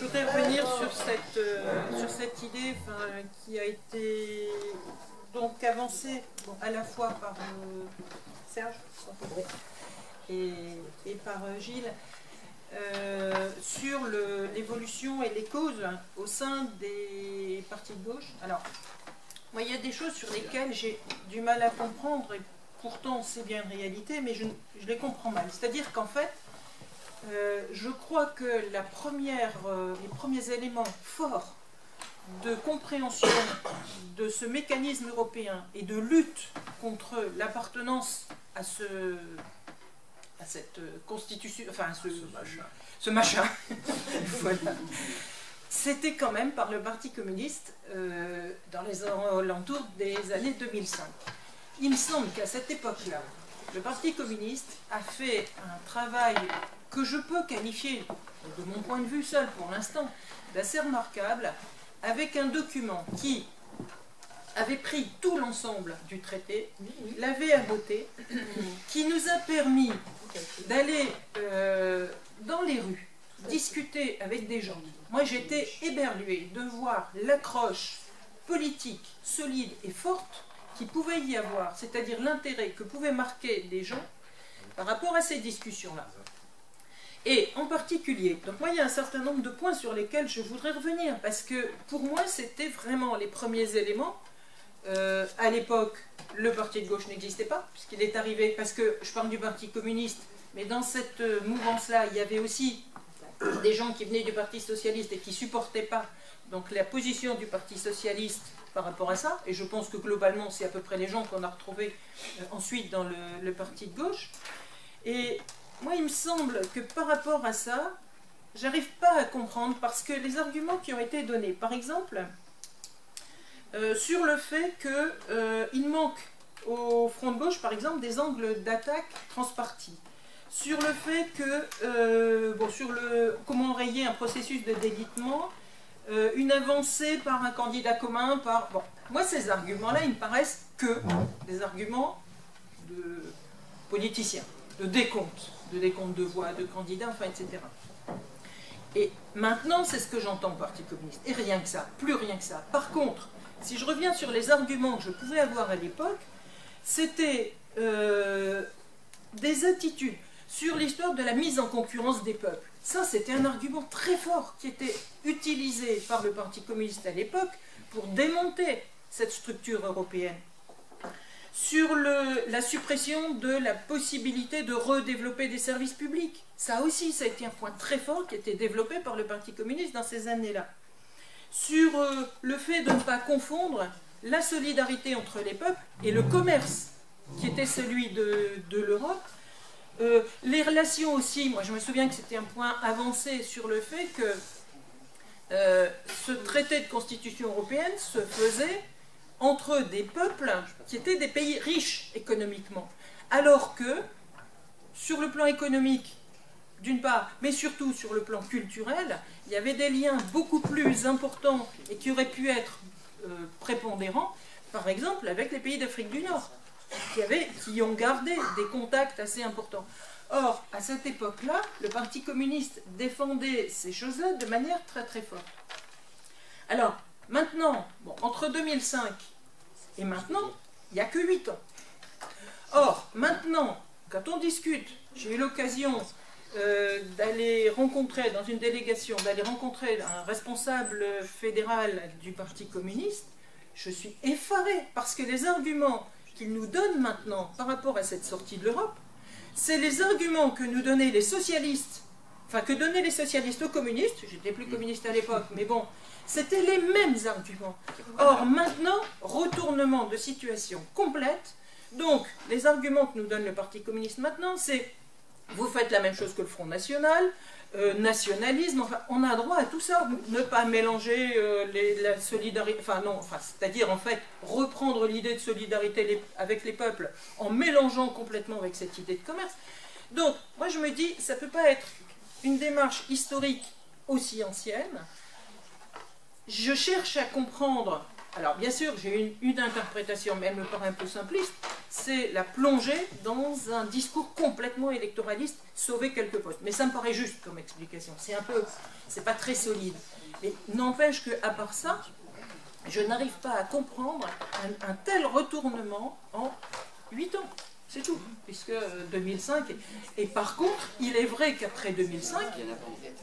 Je voudrais revenir sur cette idée qui a été donc avancée à la fois par Serge et par Gilles sur l'évolution et les causes au sein des partis de gauche. Alors, moi, il y a des choses sur lesquelles j'ai du mal à comprendre, et pourtant c'est bien une réalité, mais je les comprends mal. C'est-à-dire qu'en fait, je crois que les premiers éléments forts de compréhension de ce mécanisme européen et de lutte contre l'appartenance à cette constitution, enfin ce machin, voilà. C'était quand même par le Parti communiste dans les alentours des années 2005. Il me semble qu'à cette époque-là, le Parti communiste a fait un travail que je peux qualifier, de mon point de vue seul pour l'instant, d'assez remarquable, avec un document qui avait pris tout l'ensemble du traité, l'avait abouté, qui nous a permis d'aller dans les rues, discuter avec des gens. Moi, j'étais éberluée de voir l'accroche politique solide et forte qu'il pouvait y avoir, c'est-à-dire l'intérêt que pouvaient marquer les gens par rapport à ces discussions-là. Et en particulier, donc moi il y a un certain nombre de points sur lesquels je voudrais revenir, parce que pour moi c'était vraiment les premiers éléments. À l'époque, le parti de gauche n'existait pas, puisqu'il est arrivé, parce que je parle du Parti communiste, mais dans cette mouvance-là, il y avait aussi des gens qui venaient du Parti socialiste et qui ne supportaient pas donc, la position du Parti socialiste par rapport à ça, et je pense que globalement c'est à peu près les gens qu'on a retrouvés ensuite dans le Parti de gauche. Et moi, il me semble que par rapport à ça, j'arrive pas à comprendre, parce que les arguments qui ont été donnés, par exemple, sur le fait qu'il manque au Front de gauche, par exemple, des angles d'attaque transpartis, sur le fait que, comment enrayer un processus de délitement, une avancée par un candidat commun, moi, ces arguments-là, ils me paraissent que des arguments de politiciens, de décompte de voix, de candidats, enfin, etc. Et maintenant, c'est ce que j'entends au Parti communiste. Et rien que ça, plus rien que ça. Par contre, si je reviens sur les arguments que je pouvais avoir à l'époque, c'était des attitudes sur l'histoire de la mise en concurrence des peuples. Ça, c'était un argument très fort qui était utilisé par le Parti communiste à l'époque pour démonter cette structure européenne. Sur la suppression de la possibilité de redévelopper des services publics. Ça aussi, ça a été un point très fort qui a été développé par le Parti communiste dans ces années-là. Sur le fait de ne pas confondre la solidarité entre les peuples et le commerce, qui était celui de l'Europe. Les relations aussi, moi je me souviens que c'était un point avancé sur le fait que ce traité de constitution européenne se faisait entre des peuples qui étaient des pays riches économiquement. Alors que, sur le plan économique, d'une part, mais surtout sur le plan culturel, il y avait des liens beaucoup plus importants et qui auraient pu être prépondérants, par exemple avec les pays d'Afrique du Nord, qui ont gardé des contacts assez importants. Or, à cette époque-là, le Parti communiste défendait ces choses-là de manière très très forte. Alors, maintenant, entre 2005 et maintenant, il n'y a que 8 ans. Or, maintenant, quand on discute, j'ai eu l'occasion d'aller rencontrer, dans une délégation, d'aller rencontrer un responsable fédéral du Parti communiste, je suis effarée, parce que les arguments qu'il nous donne maintenant par rapport à cette sortie de l'Europe, c'est les arguments que nous donnaient les socialistes, enfin que donnaient les socialistes aux communistes, j'étais plus communiste à l'époque, mais bon, c'était les mêmes arguments. Or maintenant, retournement de situation complète, donc les arguments que nous donne le Parti communiste maintenant, c'est vous faites la même chose que le Front National, nationalisme, enfin, on a droit à tout ça, ne pas mélanger la solidarité, c'est-à-dire en fait reprendre l'idée de solidarité avec les peuples en mélangeant complètement avec cette idée de commerce. Donc, moi je me dis, ça ne peut pas être une démarche historique aussi ancienne. Je cherche à comprendre, alors bien sûr j'ai une interprétation, mais elle me paraît un peu simpliste, c'est la plongée dans un discours complètement électoraliste, sauver quelques postes. Mais ça me paraît juste comme explication. C'est pas très solide. Mais n'empêche qu'à part ça, je n'arrive pas à comprendre un tel retournement en 8 ans. C'est tout, puisque 2005... Et par contre, il est vrai qu'après 2005,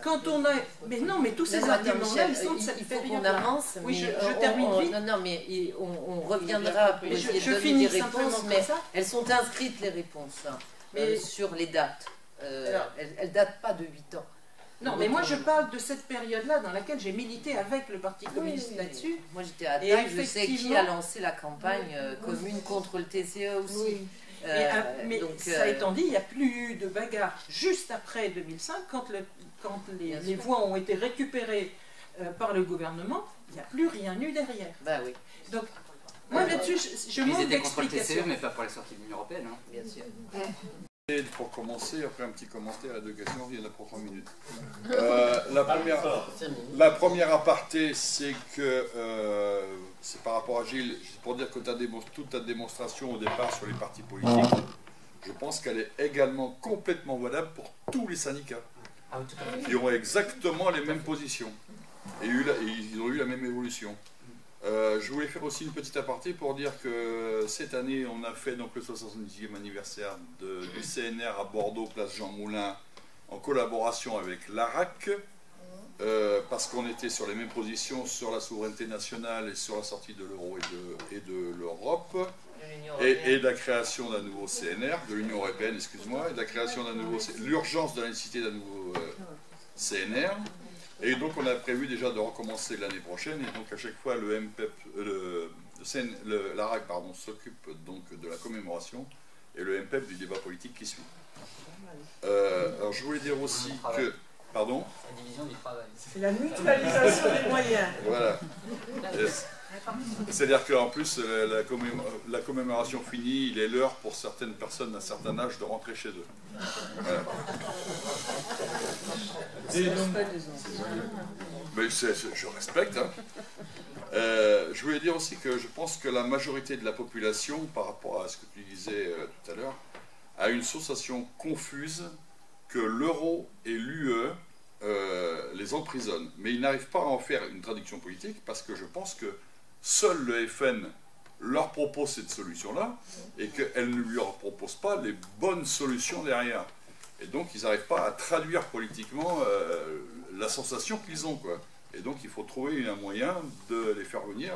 quand on a... Mais non, mais tous ces arguments-là, ils sont de cette période. Avance, oui, je termine vite. Non, mais on reviendra pour essayer de donner des réponses, mais elles sont inscrites, les réponses, sur les dates. Elles ne datent pas de 8 ans. Non, mais moi je parle de cette période-là dans laquelle j'ai milité avec le Parti communiste là-dessus. Moi j'étais à Taille, je sais qui a lancé la campagne commune contre le TCE aussi. Oui. Mais donc, ça étant dit, il n'y a plus eu de bagarre juste après 2005, quand les voix ont été récupérées par le gouvernement, il n'y a plus rien eu derrière. Bah oui. Donc, moi là-dessus, je manque d'explications. Ils étaient contre le TCE, mais pas pour les sorties de l'Union Européenne. Hein. Bien sûr. Et pour commencer, après un petit commentaire et 2 questions, il y en a pour 3 minutes. La première aparté, c'est que c'est par rapport à Gilles, c'est pour dire que toute ta démonstration au départ sur les partis politiques, je pense qu'elle est également complètement valable pour tous les syndicats, qui ont exactement les mêmes positions et ils ont eu la même évolution. Je voulais faire aussi une petite aparté pour dire que cette année, on a fait donc le 70e anniversaire du CNR à Bordeaux, place Jean Moulin, en collaboration avec l'ARAC, parce qu'on était sur les mêmes positions sur la souveraineté nationale et sur la sortie de l'euro et de l'Europe, et de la création d'un nouveau CNR, de l'Union européenne, excuse-moi, et de la création d'un nouveau, l'urgence de la nécessité d'un nouveau CNR. Et donc on a prévu déjà de recommencer l'année prochaine, et donc à chaque fois le MPEP, l'ARAC s'occupe donc de la commémoration, et le MPEP du débat politique qui suit. Alors je voulais dire aussi que... Pardon ? La division du travail. C'est la mutualisation des moyens. Voilà. C'est-à-dire qu'en plus, la commémoration finie, il est l'heure pour certaines personnes d'un certain âge de rentrer chez eux. Voilà. Mais je respecte. Hein. Je voulais dire aussi que je pense que la majorité de la population, par rapport à ce que tu disais tout à l'heure, a une sensation confuse que l'euro et l'UE les emprisonnent. Mais ils n'arrivent pas à en faire une traduction politique parce que je pense que seul le FN leur propose cette solution-là et qu'elle ne lui propose pas les bonnes solutions derrière. Et donc ils n'arrivent pas à traduire politiquement la sensation qu'ils ont, quoi. Et donc il faut trouver un moyen de les faire venir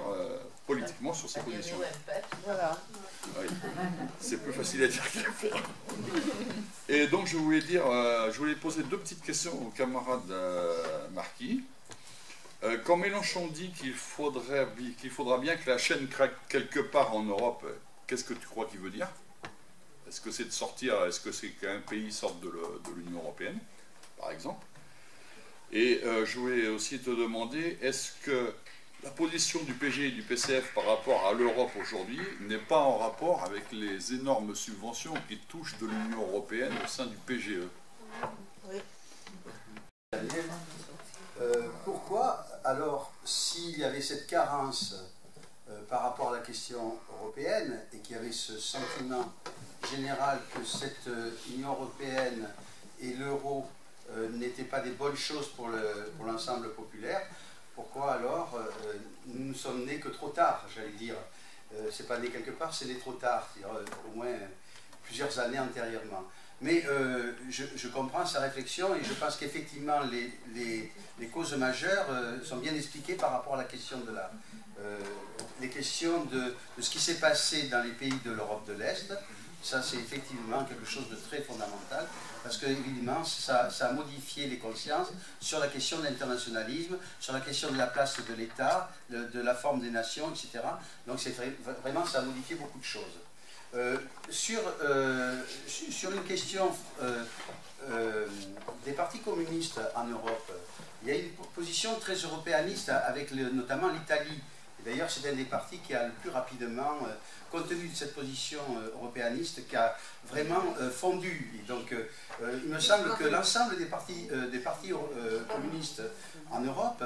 politiquement sur ces positions. Voilà. Oui. C'est plus facile à dire qu'à faire. Et donc je voulais poser 2 petites questions au camarade Marquis. Quand Mélenchon dit qu'il faudra bien que la chaîne craque quelque part en Europe, qu'est-ce que tu crois qu'il veut dire? Est-ce que c'est de sortir, est-ce que c'est qu'un pays sorte de l'Union européenne, par exemple? Et je voulais aussi te demander, est-ce que la position du PG et du PCF par rapport à l'Europe aujourd'hui n'est pas en rapport avec les énormes subventions qui touchent de l'Union européenne au sein du PGE? Oui. Pourquoi, alors, s'il y avait cette carence par rapport à la question européenne et qu'il y avait ce sentiment général que cette Union européenne et l'euro n'étaient pas des bonnes choses pour l'ensemble populaire, pourquoi alors nous ne sommes nés que trop tard, j'allais dire. C'est pas né quelque part, c'est né trop tard, c'est-à-dire au moins plusieurs années antérieurement. Mais je comprends sa réflexion et je pense qu'effectivement les causes majeures sont bien expliquées par rapport à la question les questions de ce qui s'est passé dans les pays de l'Europe de l'Est. Ça, c'est effectivement quelque chose de très fondamental, parce que, évidemment, ça a modifié les consciences sur la question de l'internationalisme, sur la question de la place de l'État, de la forme des nations, etc. Donc, vraiment, ça a modifié beaucoup de choses. Sur une question des partis communistes en Europe, il y a une position très européaniste avec notamment l'Italie. D'ailleurs, c'est un des partis qui a le plus rapidement, compte tenu de cette position européaniste, qui a vraiment fondu. Et donc, il me semble que l'ensemble des partis communistes en Europe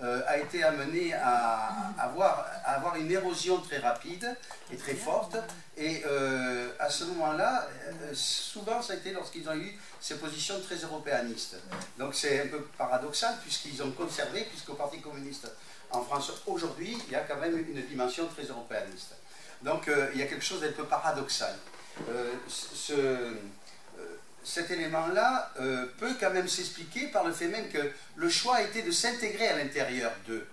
a été amené à avoir une érosion très rapide et très forte. Et à ce moment-là, souvent ça a été lorsqu'ils ont eu ces positions très européanistes. Donc c'est un peu paradoxal puisqu'ils ont conservé, puisqu'au Parti communiste en France aujourd'hui, il y a quand même une dimension très européaniste. Donc il y a quelque chose d'un peu paradoxal. Cet élément-là peut quand même s'expliquer par le fait même que le choix a été de s'intégrer à l'intérieur d'eux.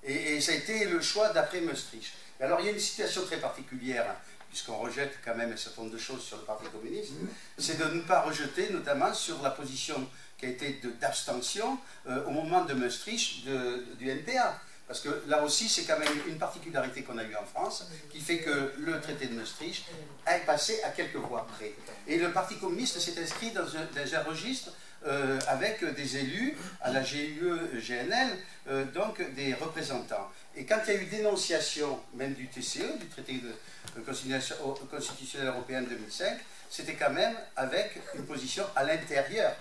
Et ça a été le choix d'après Maastricht. Alors il y a une situation très particulière, puisqu'on rejette quand même un certain nombre de choses sur le Parti communiste, c'est de ne pas rejeter notamment sur la position qui a été d'abstention au moment de Maastricht du NPA. Parce que là aussi, c'est quand même une particularité qu'on a eue en France, qui fait que le traité de Maastricht est passé à quelques voix près. Et le Parti communiste s'est inscrit dans un registre avec des élus à la GUE-GNL, donc des représentants. Et quand il y a eu dénonciation, même du TCE, du traité constitutionnel européen de 2005, c'était quand même avec une position à l'intérieur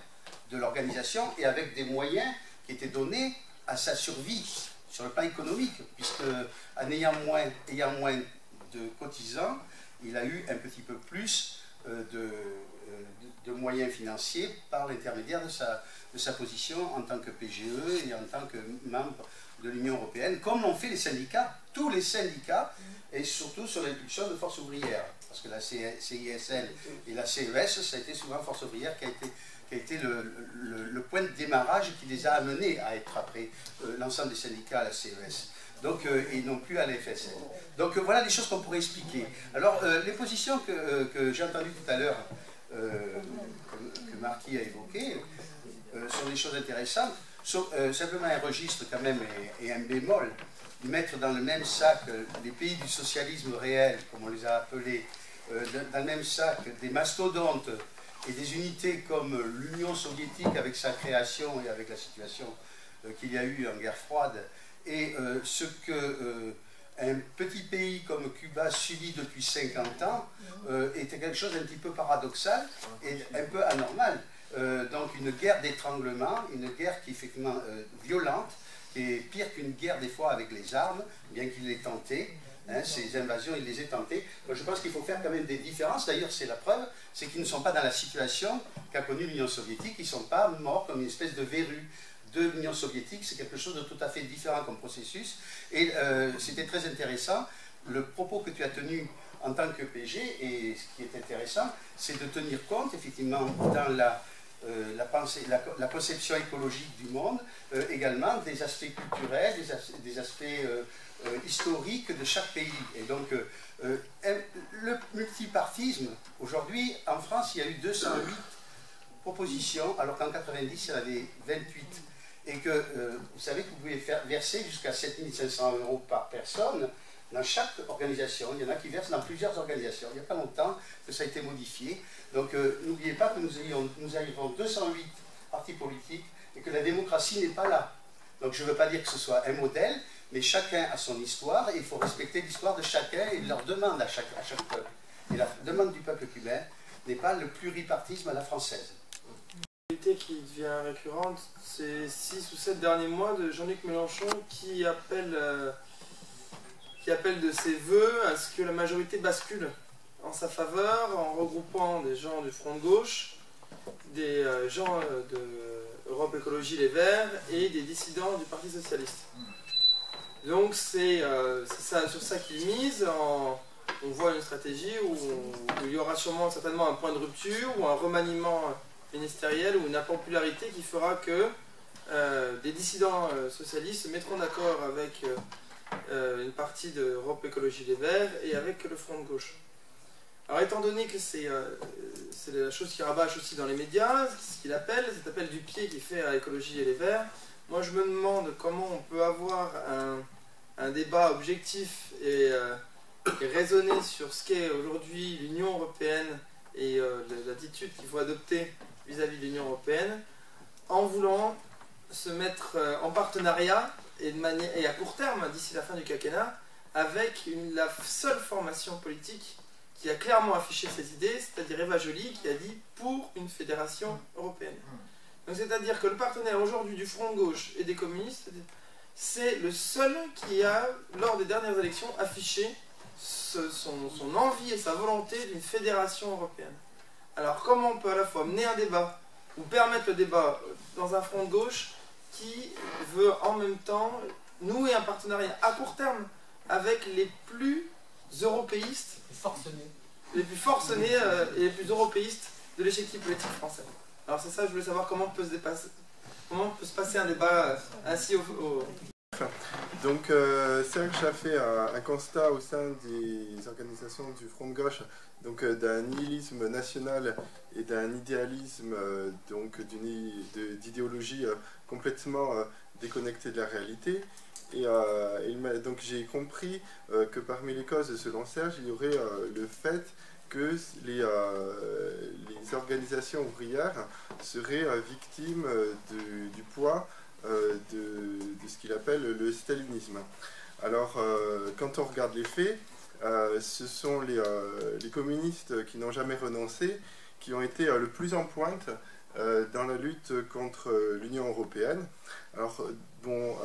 de l'organisation et avec des moyens qui étaient donnés à sa survie sur le plan économique, puisque en ayant moins de cotisants, il a eu un petit peu plus de moyens financiers par l'intermédiaire de sa position en tant que PGE et en tant que membre de l'Union européenne, comme l'ont fait les syndicats, tous les syndicats, et surtout sur l'impulsion de Force ouvrière, parce que la CISL et la CES, ça a été souvent Force ouvrière qui a été le point de démarrage qui les a amenés à être après l'ensemble des syndicats à la CES. Donc, et non plus à la FSL. Donc voilà les choses qu'on pourrait expliquer. Alors les positions que j'ai entendues tout à l'heure, que Marquis a évoquées, sont des choses intéressantes. Simplement un registre quand même et un bémol, mettre dans le même sac les pays du socialisme réel, comme on les a appelés, dans le même sac des mastodontes et des unités comme l'Union soviétique avec sa création et avec la situation qu'il y a eu en guerre froide, et ce que un petit pays comme Cuba subit depuis 50 ans était quelque chose d'un petit peu paradoxal et un peu anormal. Donc une guerre d'étranglement, une guerre qui est effectivement violente, qui est pire qu'une guerre des fois avec les armes, bien qu'il l'ait tenté. Ces invasions, il les a tentées. Donc, je pense qu'il faut faire quand même des différences. D'ailleurs, c'est la preuve, c'est qu'ils ne sont pas dans la situation qu'a connue l'Union soviétique. Ils ne sont pas morts comme une espèce de verrue de l'Union soviétique. C'est quelque chose de tout à fait différent comme processus. Et c'était très intéressant. Le propos que tu as tenu en tant que PG, et ce qui est intéressant, c'est de tenir compte, effectivement, dans la conception écologique du monde, également des aspects culturels, des aspects historiques de chaque pays. Et donc, le multipartisme, aujourd'hui, en France, il y a eu 208 propositions, alors qu'en 90, il y en avait 28. Et que, vous savez que vous pouvez verser jusqu'à 7 500 € par personne dans chaque organisation. Il y en a qui versent dans plusieurs organisations. Il n'y a pas longtemps que ça a été modifié. Donc, n'oubliez pas que nous avons 208 partis politiques et que la démocratie n'est pas là. Donc, je ne veux pas dire que ce soit un modèle, mais chacun a son histoire et il faut respecter l'histoire de chacun et leur demande à chaque peuple. Et la demande du peuple cubain n'est pas le pluripartisme à la française. Qui devient récurrente, ces 6 ou 7 derniers mois de Jean-Luc Mélenchon qui appelle de ses voeux à ce que la majorité bascule en sa faveur en regroupant des gens du Front de gauche, des gens de Europe Écologie Les Verts et des dissidents du Parti Socialiste. Donc c'est sur ça qu'il mise. On voit une stratégie où il y aura certainement un point de rupture ou un remaniement ministériel ou une impopularité qui fera que des dissidents socialistes se mettront d'accord avec une partie de Europe Écologie Les Verts et avec le Front de gauche. Alors étant donné que c'est la chose qui rabâche aussi dans les médias, ce qu'il appelle, cet appel du pied qu'il fait à Écologie et Les Verts, moi je me demande comment on peut avoir un débat objectif et raisonner sur ce qu'est aujourd'hui l'Union européenne et l'attitude qu'il faut adopter vis-à-vis de l'Union européenne, en voulant se mettre en partenariat et à court terme, d'ici la fin du quinquennat, avec la seule formation politique qui a clairement affiché ses idées, c'est-à-dire Eva Joly, qui a dit « pour une fédération européenne ». C'est-à-dire que le partenaire aujourd'hui du Front de gauche et des communistes, c'est le seul qui a, lors des dernières élections, affiché son envie et sa volonté d'une fédération européenne. Alors comment on peut à la fois mener un débat, ou permettre le débat dans un front de gauche qui veut en même temps nouer un partenariat à court terme avec les plus européistes, les plus forcenés et les plus européistes de l'échiquier politique français. Alors c'est ça, je voulais savoir comment peut se passer un débat ainsi Donc Serge a fait un constat au sein des organisations du Front de gauche, donc d'un nihilisme national et d'un idéalisme, donc d'idéologie complètement déconnectée de la réalité. Et donc j'ai compris que parmi les causes, selon Serge, il y aurait le fait que les organisations ouvrières seraient victimes du poids de ce qu'il appelle le stalinisme. Alors, quand on regarde les faits, ce sont les communistes qui n'ont jamais renoncé, qui ont été le plus en pointe dans la lutte contre l'Union européenne. Alors, bon,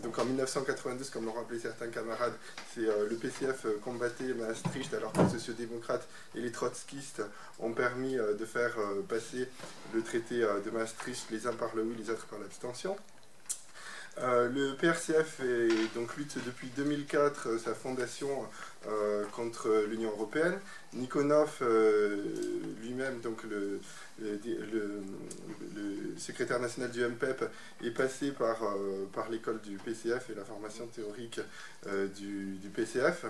donc en 1992, comme l'ont rappelé certains camarades, c'est le PCF combattait Maastricht, alors que les sociodémocrates et les trotskistes ont permis de faire passer le traité de Maastricht, les uns par le oui, les autres par l'abstention. Le PRCF donc lutte depuis 2004 sa fondation contre l'Union européenne. Nikonov lui-même, donc le secrétaire national du MPEP, est passé par l'école du PCF et la formation théorique du PCF.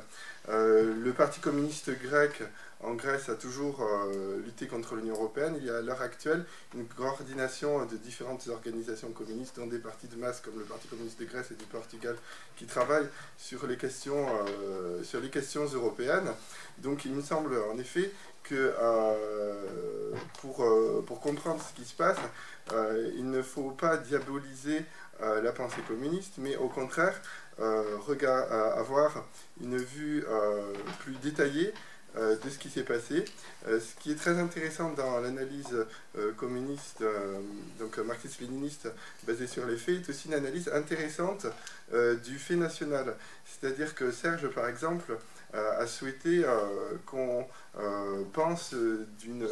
Le Parti communiste grec en Grèce a toujours lutté contre l'Union européenne. Il y a à l'heure actuelle une coordination de différentes organisations communistes, dont des partis de masse comme le Parti communiste de Grèce et du Portugal, qui travaillent sur les questions européennes. Donc il me semble en effet que pour comprendre ce qui se passe, il ne faut pas diaboliser la pensée communiste, mais au contraire avoir une vue plus détaillée de ce qui s'est passé. Ce qui est très intéressant dans l'analyse communiste, donc marxiste-léniniste, basée sur les faits, est aussi une analyse intéressante du fait national. C'est-à-dire que Serge, par exemple, a souhaité qu'on pense d'une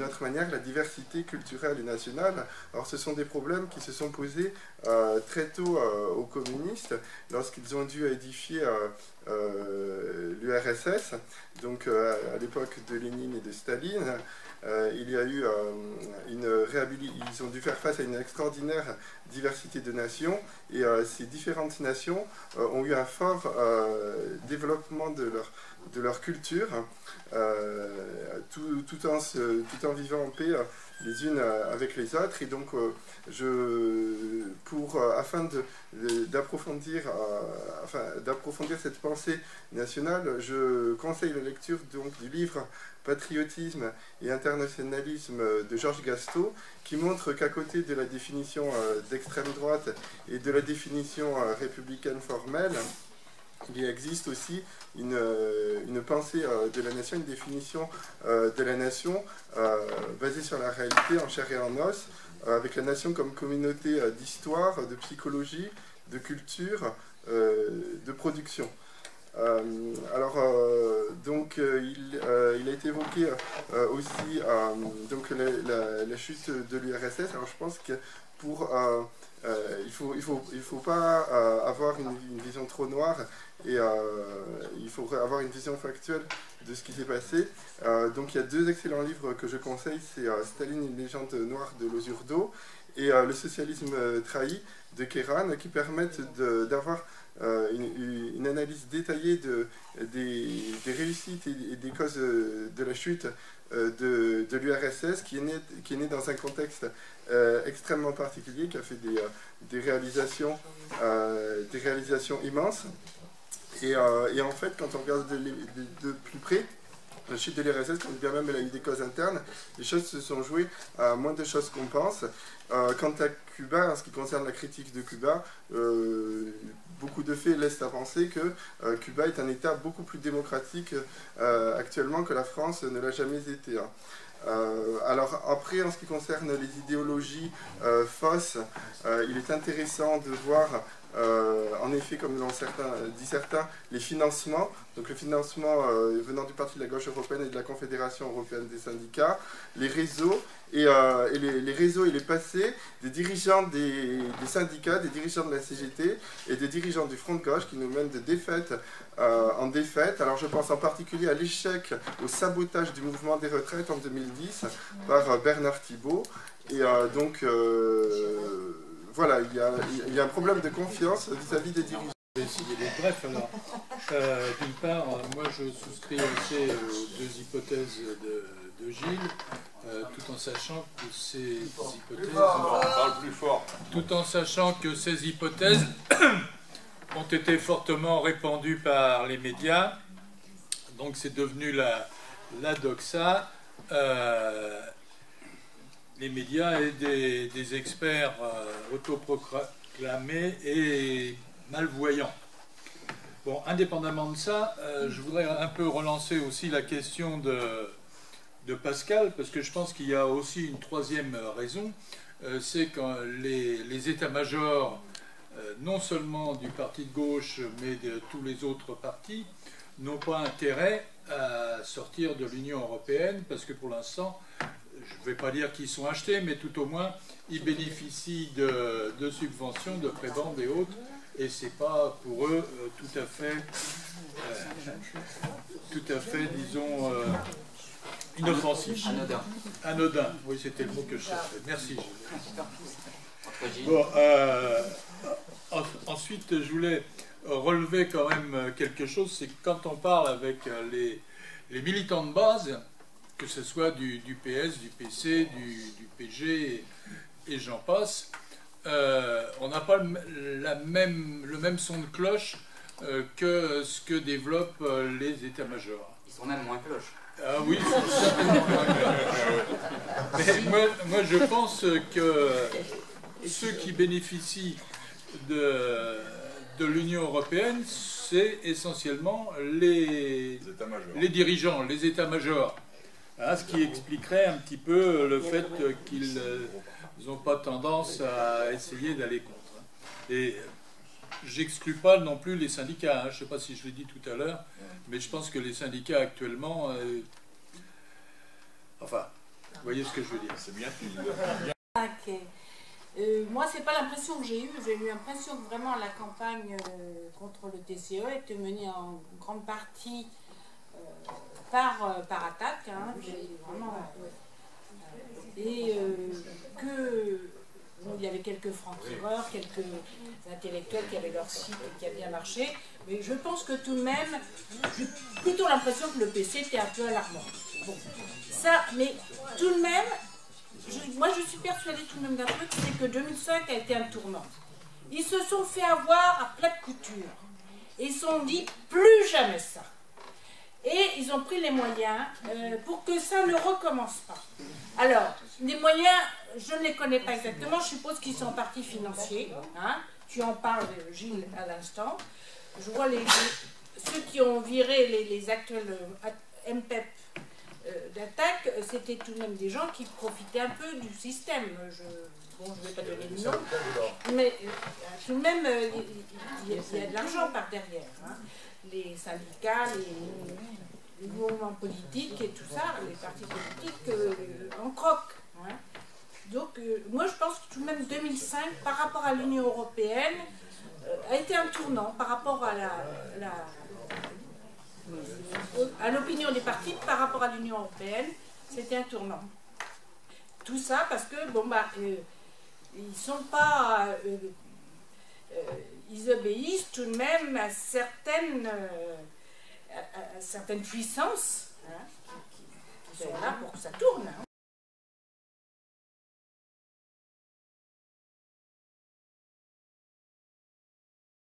autre manière la diversité culturelle et nationale. Alors ce sont des problèmes qui se sont posés très tôt aux communistes lorsqu'ils ont dû édifier l'URSS, donc à l'époque de Lénine et de Staline. Il y a eu ils ont dû faire face à une extraordinaire diversité de nations, et ces différentes nations ont eu un fort développement de leur culture, tout en vivant en paix les unes avec les autres. Et donc afin d'approfondir cette pensée nationale, je conseille la lecture donc du livre Patriotisme et internationalisme de Georges Gastaut, qui montre qu'à côté de la définition d'extrême droite et de la définition républicaine formelle, il existe aussi une pensée de la nation, une définition de la nation basée sur la réalité en chair et en os, avec la nation comme communauté d'histoire, de psychologie, de culture, de production. Donc il a été évoqué aussi donc la chute de l'URSS. Alors je pense que il faut pas avoir une vision trop noire, et il faudrait avoir une vision factuelle de ce qui s'est passé. Donc il y a deux excellents livres que je conseille, c'est Staline, une légende noire de Losurdo, et Le socialisme trahi de Kéran, qui permettent d'avoir une analyse détaillée des réussites et des causes de la chute de l'URSS, qui est née dans un contexte extrêmement particulier, qui a fait des réalisations immenses. Et en fait, quand on regarde de plus près, la chute de l'URSS, quand bien même elle a eu des causes internes, les choses se sont jouées à moins de choses qu'on pense. Quant à Cuba, en ce qui concerne la critique de Cuba, beaucoup de faits laissent à penser que Cuba est un État beaucoup plus démocratique actuellement que la France ne l'a jamais été. Alors après, en ce qui concerne les idéologies fausses, il est intéressant de voir en effet, comme l'ont dit certains, les financements. Donc le financement venant du Parti de la gauche européenne et de la Confédération européenne des syndicats, les réseaux, et les réseaux et les passés des dirigeants des syndicats, des dirigeants de la CGT et des dirigeants du Front de gauche qui nous mènent de défaite en défaite. Alors je pense en particulier à l'échec, au sabotage du mouvement des retraites en 2010 par Bernard Thibault. Et donc voilà, il y a un problème de confiance vis-à-vis des dirigeants. Je vais essayer d'être bref alors. D'une part, moi je souscris assez aux deux hypothèses de Gilles, tout en sachant que ces hypothèses... Parle plus fort. Tout en sachant que ces hypothèses ont été fortement répandues par les médias, donc c'est devenu la doxa. Les médias et des experts autoproclamés et malvoyants. Bon, indépendamment de ça, je voudrais un peu relancer aussi la question de Pascal, parce que je pense qu'il y a aussi une troisième raison, c'est que les états-majors, non seulement du parti de gauche, mais de tous les autres partis, n'ont pas intérêt à sortir de l'Union européenne, parce que pour l'instant, je ne vais pas dire qu'ils sont achetés, mais tout au moins, ils bénéficient de subventions, de prébendes et autres, et ce n'est pas pour eux tout à fait, disons, inoffensif. Anodin, oui, c'était le mot que je cherchais. Merci, Gilles. Bon, ensuite, je voulais relever quand même quelque chose, c'est que quand on parle avec les militants de base, que ce soit du PS, du PC, du PG et j'en passe, on n'a pas le même son de cloche que ce que développent les états-majors. Ils sont même moins cloches. Ah oui, c'est certainement moins cloches. Mais moi, je pense que ceux qui bénéficient de l'Union européenne, c'est essentiellement les dirigeants, les états-majors. Ce qui expliquerait un petit peu le fait qu'ils n'ont pas tendance à essayer d'aller contre. Et j'exclus pas non plus les syndicats, je ne sais pas si je l'ai dit tout à l'heure, mais je pense que les syndicats actuellement... enfin, vous voyez ce que je veux dire. C'est bien. Moi, c'est pas l'impression que j'ai eue. J'ai eu l'impression que vraiment la campagne contre le TCE était menée en grande partie... par attaque, hein, vraiment, et il y avait quelques francs-tireurs, quelques intellectuels qui avaient leur site et qui a bien marché, mais je pense que tout de même, j'ai plutôt l'impression que le PC était un peu alarmant. Bon, ça, mais tout de même, moi je suis persuadée tout de même d'un truc, c'est que 2005 a été un tournant. Ils se sont fait avoir à plate couture, et ils se sont dit plus jamais ça. Et ils ont pris les moyens pour que ça ne recommence pas. Alors, les moyens, je ne les connais pas exactement, je suppose qu'ils sont en partie financiers. Hein. Tu en parles, Gilles, à l'instant. Je vois ceux qui ont viré les actuels MPEP d'attaque, c'était tout de même des gens qui profitaient un peu du système. Bon, je ne vais pas donner de nom, mais tout de même, il y a de l'argent par derrière. Hein. Les syndicats, les mouvements politiques et tout ça, les partis politiques en croquent. Hein. Donc, moi je pense que tout de même 2005, par rapport à l'Union européenne, a été un tournant par rapport à l'opinion des partis par rapport à l'Union européenne, c'était un tournant. Tout ça parce que, bon, bah, ils sont pas... ils obéissent tout de même à certaines puissances, hein, qui sont là pour que ça tourne. Hein.